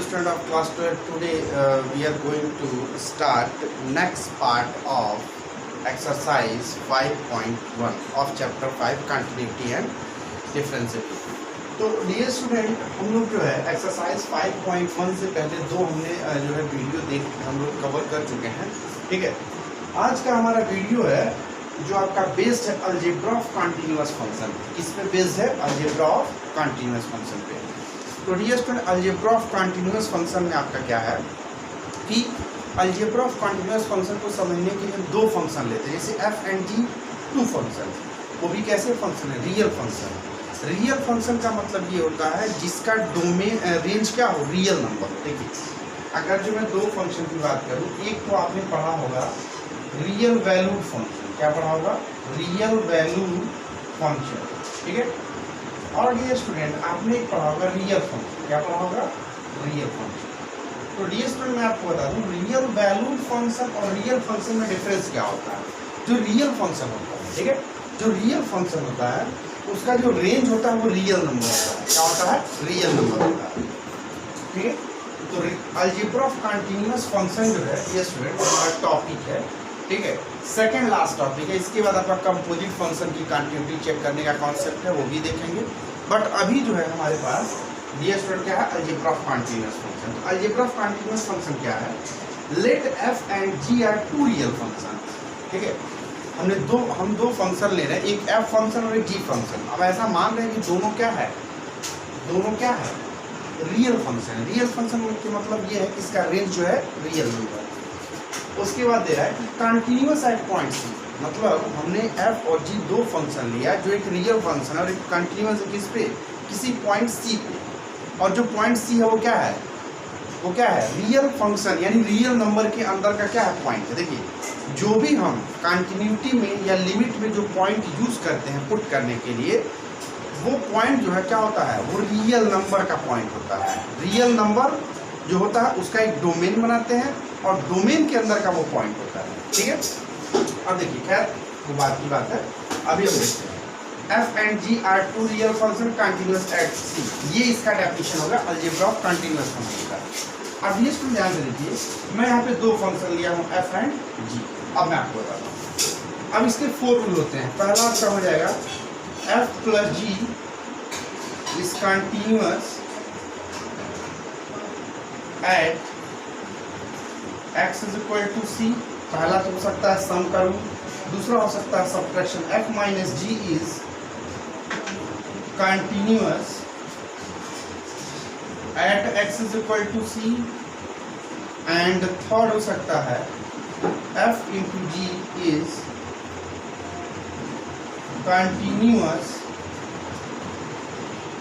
student of class 12, today we are going to start next part of exercise 5.1 of chapter 5 continuity and differentiability. तो dear student, हम लोग जो है exercise 5.1 से पहले दो हमने जो है वीडियो हम लोग कवर कर चुके हैं। ठीक है, आज का हमारा वीडियो है जो आपका बेस्ड है अलजेब्रा ऑफ कंटीन्यूअस फंक्शन। किस पे बेस्ड है? अलजेब्रा ऑफ कंटीन्यूअस फंक्शन पे। तो dear student, algebra of continuous function में आपका क्या है कि अलजेब्रा ऑफ कंटीन्यूअस फंक्शन को समझने के लिए दो फंक्शन लेते हैं, जैसे f and g, two function. वो भी कैसे फंक्शन है? Real function. रियल फंक्शन का मतलब ये होता है जिसका डोमेन रेंज क्या हो? Real number. देखिए, अगर जो मैं दो फंक्शन की बात करूँ, एक तो आपने पढ़ा होगा रियल वैल्यूड फंक्शन। क्या पढ़ा होगा? Real valued function. ठीक है, और ये स्टूडेंट आपने पढ़ा होगा रियल फंक्शन। क्या पढ़ा होगा? Real function. तो डियर स्टूडेंट, मैं आपको बता दूं रियल वैल्यूड फंक्शन और रियल फंक्शन में डिफरेंस क्या होता है। जो रियल फंक्शन होता है, ठीक है, जो रियल फंक्शन होता है उसका जो रेंज होता है वो रियल नंबर होता है। क्या होता है? रियल नंबर होता है। ठीक है, तो अलजेब्रा ऑफ कंटीन्यूअस फंक्शन जो है ये स्टूडेंट हमारा टॉपिक है। ठीक है, सेकेंड लास्ट टॉपिक है। इसके बाद आपका कंपोजिट फंक्शन की कंटिन्यूटी चेक करने का कॉन्सेप्ट है, वो भी देखेंगे। बट अभी जो है हमारे पास डियर स्टूडेंट क्या है? Algebra of continuous function. तो अलजेब्रा ऑफ कंटीन्यूअस फंक्शन क्या है? Let f and ji are two real function. ठीक है, हम दो फंक्शन ले रहे हैं, एक एफ फंक्शन और एक जी फंक्शन। अब ऐसा मान रहे हैं कि दोनों क्या है? दोनों क्या है? Real function. रियल फंक्शन के मतलब ये है कि इसका रेंज जो है रियल नंबर। उसके बाद दे रहा है कि कंटिन्यूअस एट पॉइंट सी, मतलब हमने एफ और जी दो फंक्शन लिया जो एक रियल फंक्शन और एक कंटिन्यूअस किस पे? किसी पॉइंट सी पे। और जो पॉइंट सी है वो क्या है? वो क्या है? रियल फंक्शन, यानी रियल नंबर के अंदर का क्या है? पॉइंट है। देखिए, जो भी हम कंटिन्यूटी में या लिमिट में जो पॉइंट यूज करते हैं पुट करने के लिए, वो पॉइंट जो है क्या होता है? वो रियल नंबर का पॉइंट होता है। रियल नंबर जो होता है उसका एक डोमेन बनाते हैं और डोमेन के अंदर का वो पॉइंट होता है। ठीक है, अब देखिए, खैर वो बात की बात है। अभी हम देखते हैं F and ji are two real function continuous at C. ये इसका डेफिनेशन होगा अलजेब्रा ऑफ कंटिन्यूअस फंक्शन का। अब ये स्टूडेंट ध्यान से देखिए, मैं यहाँ पे दो फंक्शन लिया हूँ एफ एंड जी। अब मैं आपको बताता हूँ। अब इसके फोर रूल होते हैं। पहला क्या हो जाएगा? F plus ji is continuous at x is equal to C. पहला तो हो सकता है सम का रूल, दूसरा हो सकता है subtraction. F minus G is continuous at x is equal to C. And third हो सकता है F into G is continuous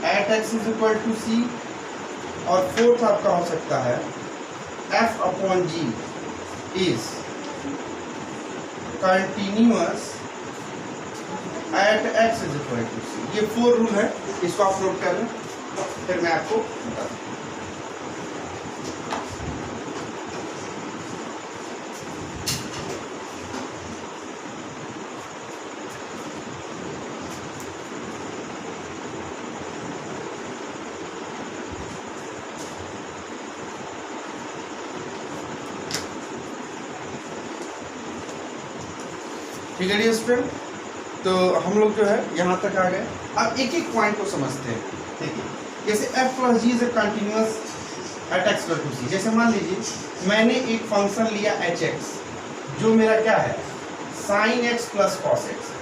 at x is equal to C. और फोर्थ आपका हो सकता है F upon G is continuous at x is equal to C. ये four rule है, इसको आप नोट कर लें, फिर मैं आपको बताता हूं। ठीक है डियर स्टूडेंट, तो हम लोग जो है यहाँ तक आ गए। अब एक एक पॉइंट को समझते हैं। देखिए, जैसे F plus ji is a continuous at X plus to C. जैसे मान लीजिए मैंने एक फंक्शन लिया एच एक्स, जो मेरा क्या है? Sine x plus cos x.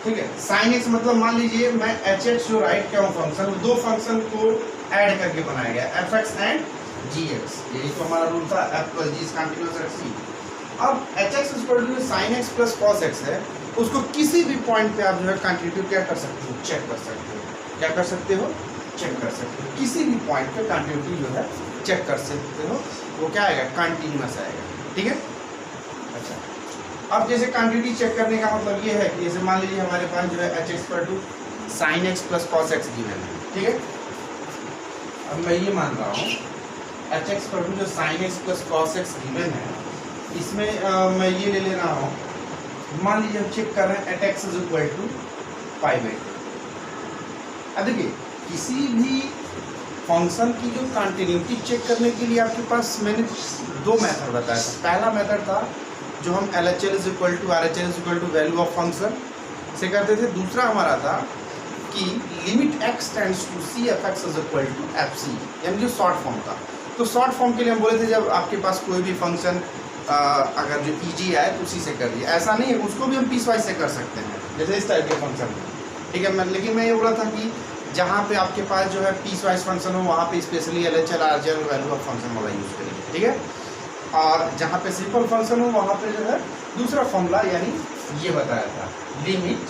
ठीक है, साइन एक्स मतलब मान लीजिए मैं एच एक्स जो राइट किया हूँ फंक्शन, दो फंक्शन को ऐड करके बनाया गया, F X and G X. यही तो हमारा रूल था, F plus ji is continuous at C. अब H x equal to sine x plus cos X है, उसको किसी भी पॉइंट पे आप जो है कंटिन्यूटी क्या कर सकते हो? चेक कर सकते हो। क्या कर सकते हो? चेक कर सकते हो। किसी भी पॉइंट पे कंटिन्यूटी जो है चेक कर सकते हो। वो क्या आएगा? कंटिन्यूअस आएगा। ठीक है, अच्छा। अब जैसे कंटिन्यूटी चेक करने का मतलब ये है कि जैसे मान लीजिए हमारे पास जो है h x equal to sine x plus cos x given है। ठीक है, अब मैं ये मान रहा हूँ एच एक्स इक्वल टू जो sine x plus cos x given है, इसमें मैं ये ले ले रहा हूँ, मान लीजिए हम चेक कर रहे हैं at x is equal to pi by two. अब देखिए, किसी भी फंक्शन की जो कंटिन्यूटी चेक करने के लिए आपके पास मैंने दो मेथड बताया था। पहला मेथड था जो हम LHL is equal to RHL is equal to value of function से करते थे। दूसरा हमारा था कि limit x tends to c fx is equal to fc, यानी जो शॉर्ट फॉर्म था। तो शॉर्ट फॉर्म के लिए हम बोले थे जब आपके पास कोई भी फंक्शन अगर जो ईजी आए तो उसी से कर दिया, ऐसा नहीं है, उसको भी हम पीस वाइज से कर सकते हैं, जैसे इस टाइप के फंक्शन में, ठीक है। लेकिन मैं ये बोला था कि जहाँ पे आपके पास जो है पीस वाइज फंक्शन हो वहाँ पे specially LHL RHL value of function वाला यूज़ करेंगे, ठीक है। और जहाँ पे सिंपल फंक्शन हो वहाँ पे जो है दूसरा फॉर्मूला यानी ये बताया था, limit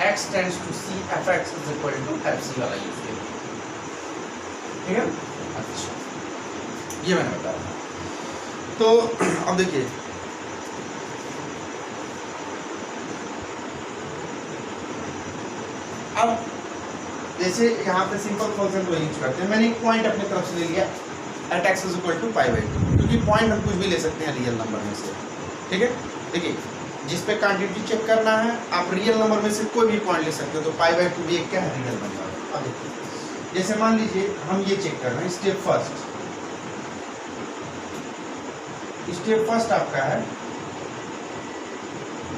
x tends to c fx is equal to fc वाला यूज करेंगे, ठीक है। अच्छा, ये मैंने बताया था। तो अब देखिए, अब जैसे यहाँ पे सिंपल फंक्शन को यूज करते हैं, मैंने एक पॉइंट अपनी तरफ से ले लिया at x is equal to pi by two, क्योंकि पॉइंट हम कुछ भी ले सकते हैं रियल नंबर में से, ठीक है। देखिए, जिस पे क्वांटिटी चेक करना है आप रियल नंबर में से कोई भी पॉइंट ले सकते हो, तो पाई बाई टू भी एक क्या है, रियल नंबर। अब देखिए, जैसे मान लीजिए हम ये चेक कर रहे हैं, स्टेप फर्स्ट आपका है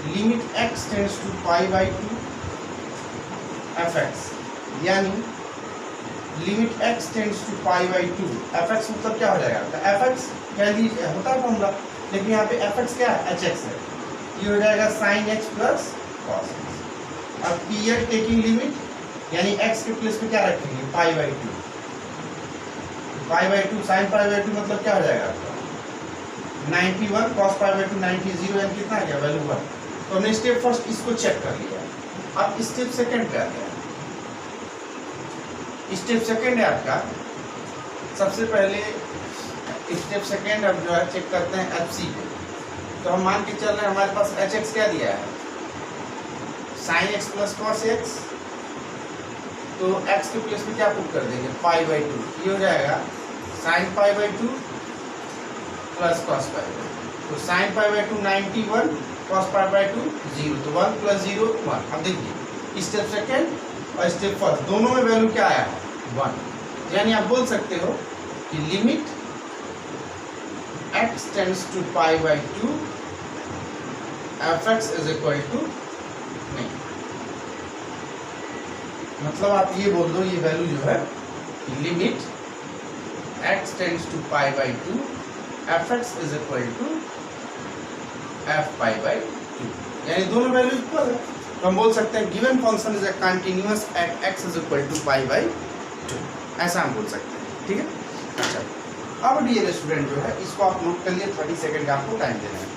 limit x tends to pi by two fx, यानी limit x tends to pi by two fx मतलब क्या हो जाएगा, fx कह लीजिए होता है फॉर्मूला, लेकिन यहाँ पे fx क्या है, hx है, ये हो जाएगा sin x plus cos x। अब पीरियड टेकिंग लिमिट यानी x के प्लेस पे क्या रखेंगे, पाई by to, sin pi by to मतलब क्या हो जाएगा आपका 91, cos पाई बाई टू 90, यानी कितना आ गया, वैल्यू 1। तो हमने स्टेप फर्स्ट इसको चेक कर लिया। अब स्टेप सेकंड पे आते हैं। स्टेप सेकंड है आपका, सबसे पहले स्टेप सेकंड अब जो है चेक करते हैं FC पे। तो हम मान के चल रहे हैं हमारे पास hx क्या दिया है, sin x plus cos x, तो x के प्लेस पे क्या पुट कर देंगे, पाई बाई टू, ये हो जाएगा sin pi by two plus cos pi by to. तो sin pi by to 91, cos pi by to 0, तो 1 प्लस 0 1। अब देखिए स्टेप सेकंड और स्टेप फर्स्ट दोनों में वैल्यू क्या आया है, 1, यानी आप बोल सकते हो कि limit x tends to pi by two fx is equal to, नहीं मतलब आप ये बोल दो, ये वैल्यू जो है limit x tends to pi by two fx is equal to f pi by two, यानी दोनों वैल्यू इक्वल है। तो हम बोल सकते हैं given function is a continuous at x is equal to pi by two, ऐसा हम बोल सकते हैं, ठीक है। अच्छा, अब डियर स्टूडेंट जो है इसको आप नोट कर लिए, 30 सेकंड का आपको टाइम देना है।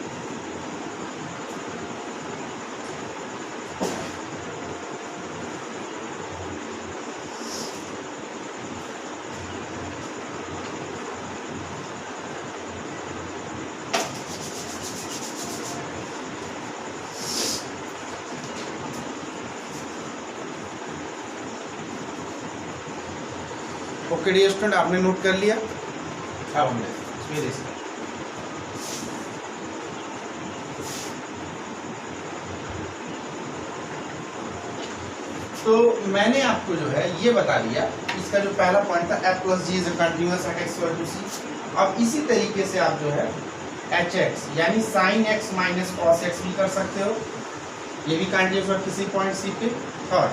ओके डियर स्टूडेंट, आपने नोट कर लिया। अब हमने तो मैंने आपको जो है ये बता दिया, इसका जो पहला पॉइंट था f plus ji is continuous at x equal to c। अब इसी तरीके से आप जो है hx यानी sin x minus cos x भी कर सकते हो, ये भी कंटिन्यूअस है किसी पॉइंट c पे। थर्ड,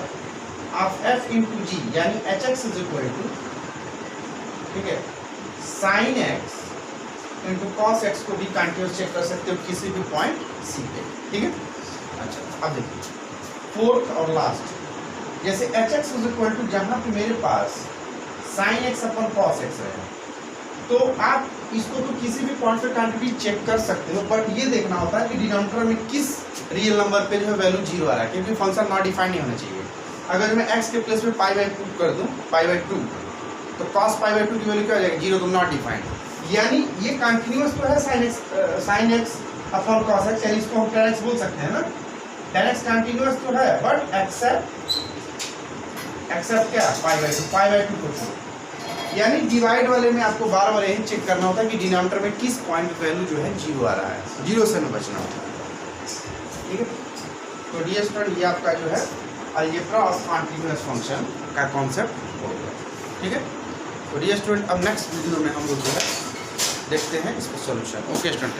आप f इंटू जी यानी hx इज इक्वल टू, ठीक है, sin x into cos x को भी कंटिन्यूअस चेक कर सकते हो किसी भी पॉइंट c पे, ठीक है। अच्छा, अब देखिए फोर्थ और लास्ट, जैसे hx इज इक्वल टू जहाँ पे मेरे पास sin x अपन cos x है, तो आप इसको तो किसी भी पॉइंट पे क्वांटिटी चेक कर सकते हो, बट ये देखना होता है कि डिनोमिनेटर में किस रियल नंबर पे जो है वैल्यू 0 आ रहा है, क्योंकि फंक्शन नॉट डिफाइंड नहीं होना चाहिए। अगर मैं x के प्लेस में पाई बाई टू कर दूँ, पाई बाई टू, तो cos पाई बाई टू की वैल्यू क्या हो जाएगी, 0, तो नॉट डिफाइंड। यानी ये कंटिन्यूअस तो है sin x upon cos x, यानी इसको हम tan x बोल सकते हैं ना, tan x कंटिन्यूअस तो है, बट एक्सेप्ट क्या, पाई बाई टू को छोड़। यानी डिवाइड वाले में आपको बार बार यही चेक करना होता है कि डिनोमिनेटर में किस पॉइंट वैल्यू जो है 0 आ रहा है, 0 से हमें बचना होता है, ठीक है। तो डियर स्टूडेंट, ये आपका जो है अलजेब्रा ऑफ कंटीन्यूअस फंक्शन का कॉन्सेप्ट हो गया। ठीक है। तो डियर स्टूडेंट, अब नेक्स्ट वीडियो में हम लोग जो है देखते हैं इसका सॉल्यूशन। Okay student.